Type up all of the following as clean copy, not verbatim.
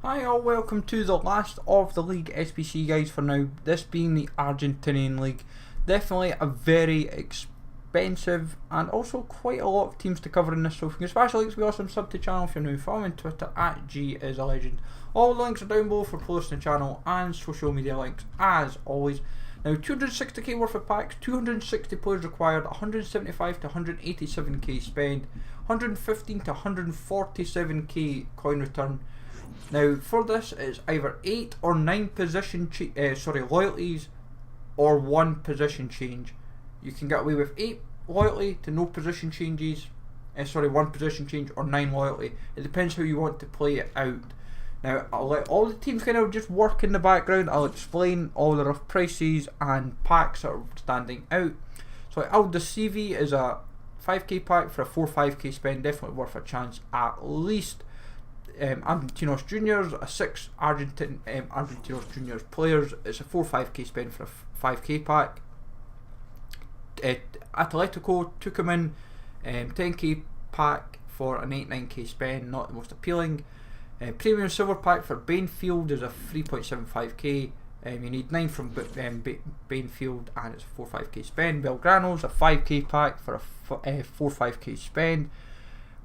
Hi all, welcome to the last of the League SBC guys for now, this being the Argentinian League. Definitely a very expensive and also quite a lot of teams to cover in this, so if you can smash the links, be awesome, sub to the channel if you're new, follow me on Twitter at @GIsALegend. All the links are down below for playlist on the channel and social media links as always. Now 260k worth of packs, 260 players required, 175 to 187k spend, 115 to 147k coin return. Now for this it's either 8 or 9 position loyalties or 1 position change. You can get away with 8 loyalty to no position changes, 1 position change, or 9 loyalty. It depends how you want to play it out. Now I'll let all the teams kind of just work in the background. I'll explain all the rough prices and packs that are standing out. So the CV is a 5k pack for a 4-5k spend, definitely worth a chance at least. Argentinos Juniors, a 6 Argentinos Juniors players, it's a 4-5k spend for a 5k pack. Atletico Tucumán, 10k pack for an 8-9k spend, not the most appealing. Premium Silver pack for Bainfield is a 3.75k. You need 9 from Bainfield and it's a 4-5k spend. Belgrano's a 5k pack for a 4-5k spend.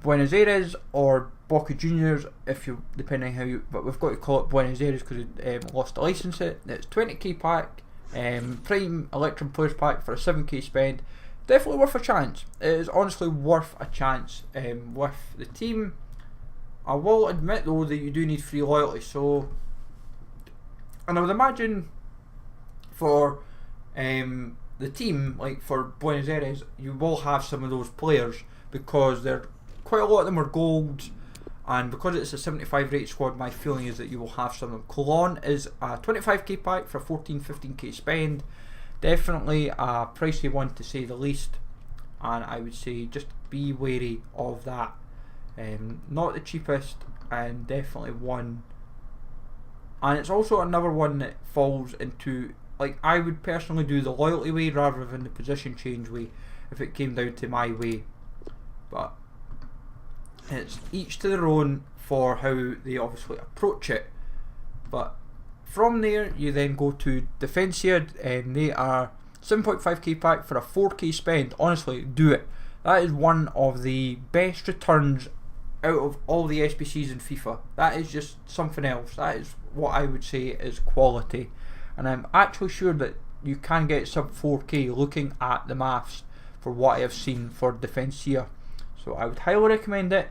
Buenos Aires or Boca Juniors, if you depending how you, but we've got to call it Buenos Aires because it lost the license. It's 20k pack. Prime Electrum Players pack for a 7k spend. Definitely worth a chance. It is honestly worth a chance with the team. I will admit though that you do need free loyalty, so, and I would imagine for the team, like for Buenos Aires, you will have some of those players because they're quite a lot of them are gold, and because it's a 75 rated squad, my feeling is that you will have some of them. Colon is a 25k pack for a 14-15k spend. Definitely a pricey one to say the least, and I would say just be wary of that. Not the cheapest, and definitely one, and it's also another one that falls into, like, I would personally do the loyalty way rather than the position change way if it came down to my way, but it's each to their own for how they obviously approach it. But from there you then go to Defensia, and they are 7.5k pack for a 4k spend. Honestly, do it. That is one of the best returns out of all the SBCs in FIFA. That is just something else. That is what I would say is quality, and I'm actually sure that you can get sub 4k looking at the maths for what I have seen for Defensia. So I would highly recommend it.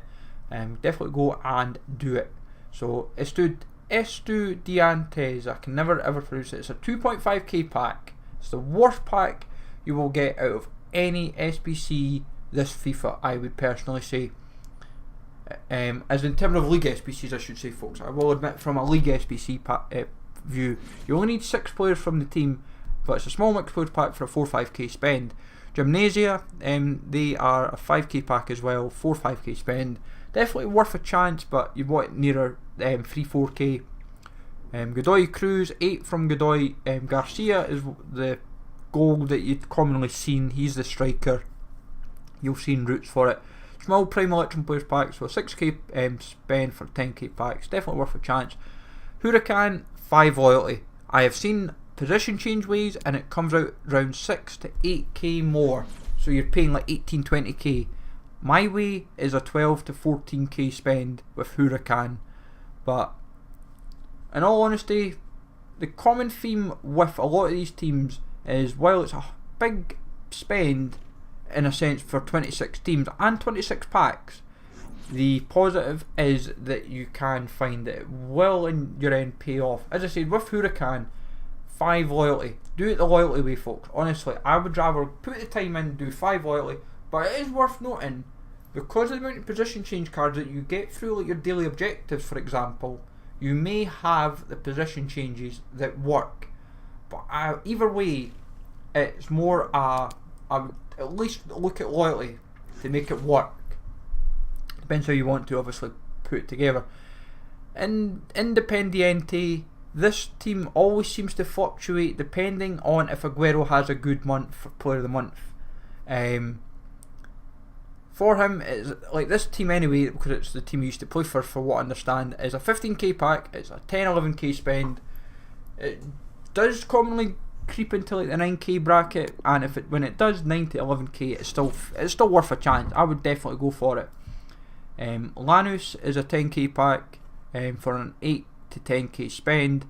Definitely go and do it. So Estudiantes, I can never ever pronounce it. It's a 2.5k pack. It's the worst pack you will get out of any SBC this FIFA, I would personally say. As in terms of League SBCs, I should say, folks. I will admit, from a League SBC view, you only need 6 players from the team, but it's a small mixed players pack for a 4-5k spend. Gymnasia, they are a 5k pack as well, 4-5k spend. Definitely worth a chance, but you want nearer 3-4k. Godoy Cruz, 8 from Godoy. Garcia is the goal that you'd commonly seen. He's the striker. You've seen routes for it. Small Prime Electrum Players pack, so a 6k spend for 10k packs. Definitely worth a chance. Huracan, 5 loyalty. I have seen position change ways and it comes out around 6 to 8k more, so you're paying like 18-20k. My way is a 12 to 14k spend with Huracan, but in all honesty, the common theme with a lot of these teams is, while it's a big spend in a sense for 26 teams and 26 packs, the positive is that you can find that it will in your end pay off. As I said, with Huracan, 5 loyalty. Do it the loyalty way, folks. Honestly, I would rather put the time in, do 5 loyalty, but it is worth noting, because of the amount of position change cards that you get through, like your daily objectives for example, you may have the position changes that work, but either way, it's more I would at least look at loyalty to make it work. Depends how you want to obviously put it together. In Independiente, this team always seems to fluctuate depending on if Aguero has a good month for Player of the Month. For him, it's like this team anyway, because it's the team he used to play for what I understand, is a 15k pack, it's a 10-11k spend. It does commonly creep into like the 9k bracket, and when it does 9 to 11k, it's still worth a chance. I would definitely go for it. Lanús is a 10k pack for an 8 to 10k spend.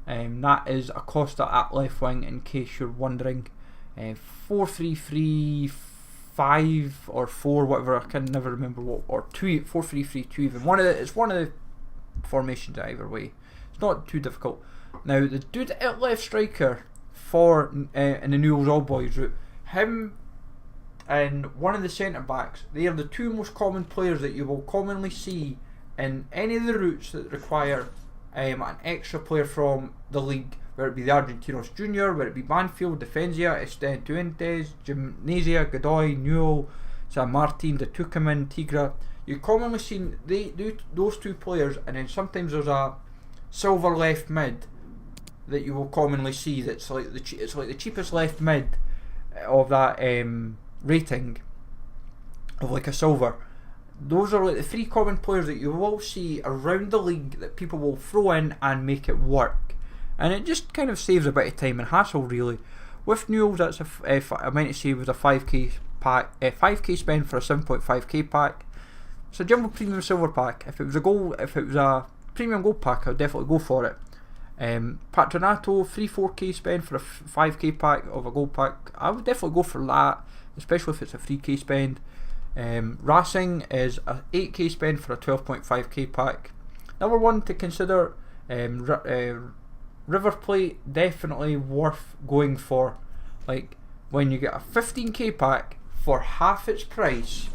That is Acosta at left wing, in case you're wondering. 4-3-3-5 or 4, whatever, I can never remember what, or 4-3-3-2 even. It's one of the formations either way. It's not too difficult. Now the dude at left striker for in the Newell's All Boys route, him and one of the centre backs, they are the two most common players that you will commonly see in any of the routes that require an extra player from the league, whether it be the Argentinos Junior, whether it be Banfield, Defensa, Estudiantes, Gimnasia, Godoy, Newell, San Martin, the Tucumán, Tigre. You commonly see those two players, and then sometimes there's a silver left mid that you will commonly see. That's like the cheapest left mid of that rating of like a silver. Those are like the 3 common players that you will see around the league that people will throw in and make it work, and it just kind of saves a bit of time and hassle really. With Newell's, that's I meant to say was a 5k pack, 5k spend for a 7.5k pack. It's a jumbo premium silver pack. If it was a premium gold pack, I'd definitely go for it. Patronato, 3-4k spend for a 5k pack of a gold pack. I would definitely go for that, especially if it's a 3k spend. Racing is a 8k spend for a 12.5k pack. Number one to consider, River Plate, definitely worth going for. Like, when you get a 15k pack for half its price,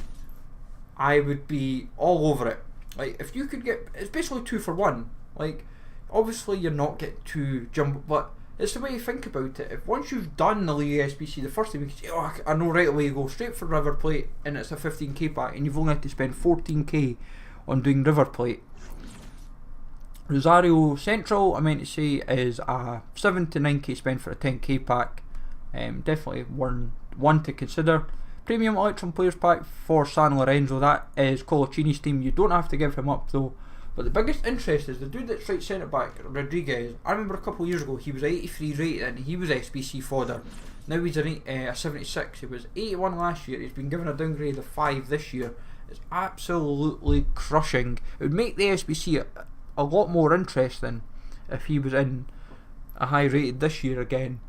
I would be all over it. Like, if you could get, it's basically 2 for 1. Like, obviously you're not getting 2 jumbo, but it's the way you think about it. If once you've done the League SBC, the first thing you can say, oh, I know right away, you go straight for River Plate, and it's a 15k pack, and you've only had to spend 14k on doing River Plate. Rosario Central, I meant to say, is a 7 to 9k spend for a 10k pack. Definitely one to consider. Premium Electrum Players Pack for San Lorenzo, that is Colaccini's team. You don't have to give him up though. But the biggest interest is the dude that's right centre back, Rodriguez. I remember a couple of years ago he was 83 rated and he was SBC fodder. Now he's a 76. He was 81 last year. He's been given a downgrade of 5 this year. It's absolutely crushing. It would make the SBC a lot more interesting if he was in a high rated this year again.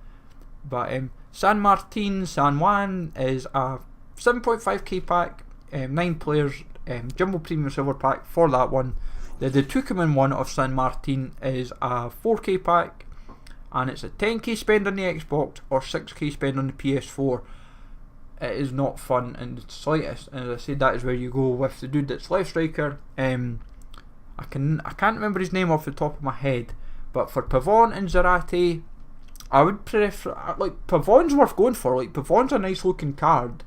But San Juan is a 7.5k pack, 9 players, jumbo premium silver pack for that one. The Tucumán one of San Martin is a 4k pack, and it's a 10k spend on the Xbox or 6k spend on the PS4. It is not fun in the slightest, and as I said, that is where you go with the dude that's left striker. I can't remember his name off the top of my head, but for Pavon and Zarate, I would prefer, like, Pavon's worth going for. Like, Pavon's a nice looking card.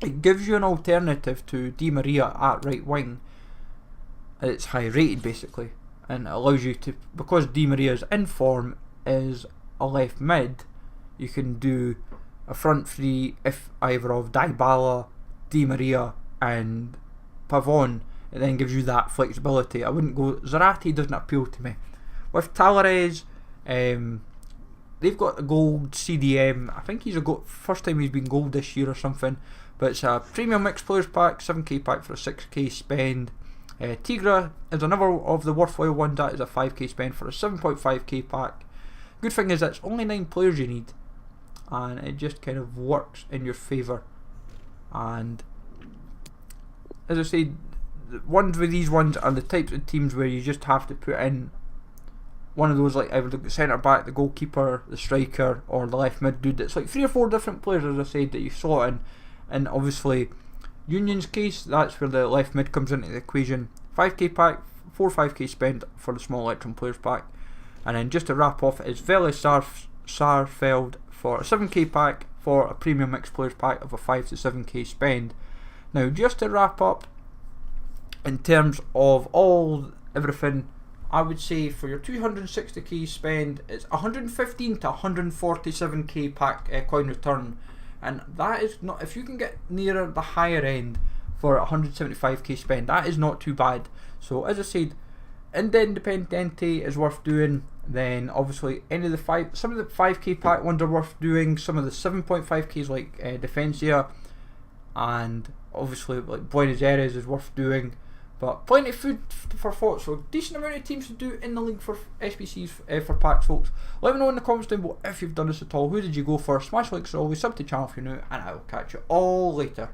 It gives you an alternative to Di Maria at right wing. It's high rated basically, and it allows you to, because Di Maria's in form is a left mid, you can do a front three if either of Dybala, Di Maria and Pavon. It then gives you that flexibility. I wouldn't go, Zarate doesn't appeal to me. With Tavares, they've got a gold CDM. I think he's first time he's been gold this year or something. But it's a premium mixed players pack, 7k pack for a 6k spend. Tigre is another of the worthwhile ones. That is a 5k spend for a 7.5k pack. Good thing is it's only 9 players you need, and it just kind of works in your favour. And as I said, the ones with these ones are the types of teams where you just have to put in one of those, like either the centre back, the goalkeeper, the striker, or the left mid dude. It's like 3 or 4 different players, as I said, that you slot in. And obviously, Union's case, that's where the left mid comes into the equation. 5k pack, 4-5k spend for the small Electrum Players pack. And then just to wrap off is Vélez Sarsfield for a 7k pack for a premium mixed players pack of a 5 to 7k spend. Now, just to wrap up, in terms of everything, I would say for your 260k spend, it's 115 to 147k pack coin return. And that is not, if you can get nearer the higher end, for 175k spend. That is not too bad. So as I said, Independiente is worth doing. Then obviously some of the 5k pack ones are worth doing. Some of the 7.5ks like Defensia, and obviously like Buenos Aires is worth doing. But plenty of food for thought. So decent amount of teams to do in the league for SBCs for packs, folks. Let me know in the comments down below if you've done this at all. Who did you go for? Smash like as always, sub to the channel if you're new, and I will catch you all later.